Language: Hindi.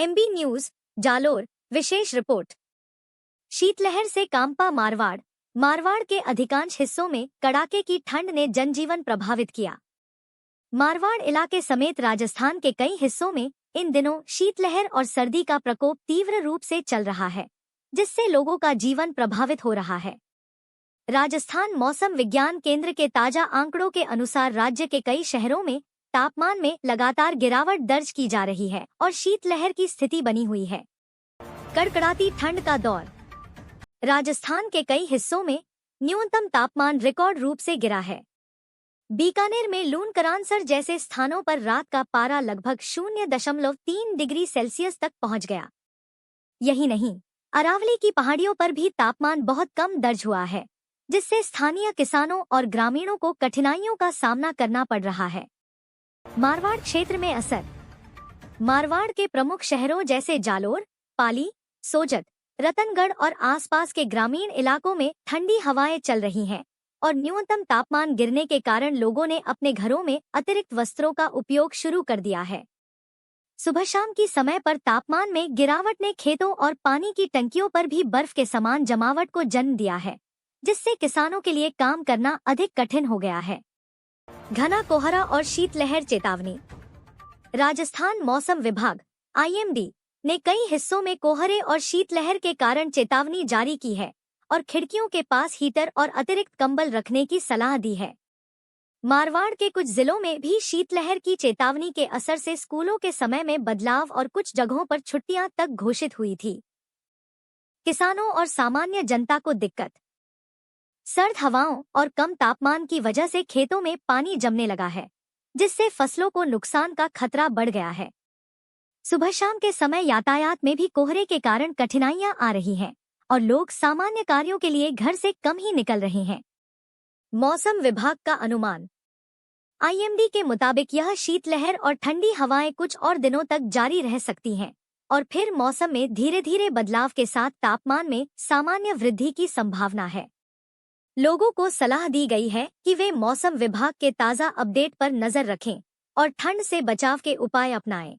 एमबी न्यूज जालोर विशेष रिपोर्ट। शीतलहर से कांपा मारवाड़। मारवाड़ के अधिकांश हिस्सों में कड़ाके की ठंड ने जनजीवन प्रभावित किया। मारवाड़ इलाके समेत राजस्थान के कई हिस्सों में इन दिनों शीतलहर और सर्दी का प्रकोप तीव्र रूप से चल रहा है, जिससे लोगों का जीवन प्रभावित हो रहा है। राजस्थान मौसम विज्ञान केंद्र के ताजा आंकड़ों के अनुसार राज्य के कई शहरों में तापमान में लगातार गिरावट दर्ज की जा रही है और शीतलहर की स्थिति बनी हुई है। कड़कड़ाती ठंड का दौर। राजस्थान के कई हिस्सों में न्यूनतम तापमान रिकॉर्ड रूप से गिरा है। बीकानेर में लूनकरानसर जैसे स्थानों पर रात का पारा लगभग 0.3 डिग्री सेल्सियस तक पहुंच गया। यही नहीं, अरावली की पहाड़ियों पर भी तापमान बहुत कम दर्ज हुआ है, जिससे स्थानीय किसानों और ग्रामीणों को कठिनाइयों का सामना करना पड़ रहा है। मारवाड़ क्षेत्र में असर। मारवाड़ के प्रमुख शहरों जैसे जालोर, पाली, सोजत, रतनगढ़ और आसपास के ग्रामीण इलाकों में ठंडी हवाएं चल रही हैं और न्यूनतम तापमान गिरने के कारण लोगों ने अपने घरों में अतिरिक्त वस्त्रों का उपयोग शुरू कर दिया है। सुबह शाम की समय पर तापमान में गिरावट ने खेतों और पानी की टंकियों पर भी बर्फ के समान जमावट को जन्म दिया है, जिससे किसानों के लिए काम करना अधिक कठिन हो गया है। घना कोहरा और शीतलहर चेतावनी। राजस्थान मौसम विभाग (आईएमडी) ने कई हिस्सों में कोहरे और शीतलहर के कारण चेतावनी जारी की है और खिड़कियों के पास हीटर और अतिरिक्त कंबल रखने की सलाह दी है। मारवाड़ के कुछ जिलों में भी शीतलहर की चेतावनी के असर से स्कूलों के समय में बदलाव और कुछ जगहों पर छुट्टियां तक घोषित हुई थी। किसानों और सामान्य जनता को दिक्कत। सर्द हवाओं और कम तापमान की वजह से खेतों में पानी जमने लगा है, जिससे फसलों को नुकसान का खतरा बढ़ गया है। सुबह शाम के समय यातायात में भी कोहरे के कारण कठिनाइयां आ रही हैं और लोग सामान्य कार्यों के लिए घर से कम ही निकल रहे हैं। मौसम विभाग का अनुमान। आईएमडी के मुताबिक यह शीतलहर और ठंडी हवाएं कुछ और दिनों तक जारी रह सकती हैं और फिर मौसम में धीरे धीरे बदलाव के साथ तापमान में सामान्य वृद्धि की संभावना है। लोगों को सलाह दी गई है कि वे मौसम विभाग के ताज़ा अपडेट पर नजर रखें और ठंड से बचाव के उपाय अपनाएं।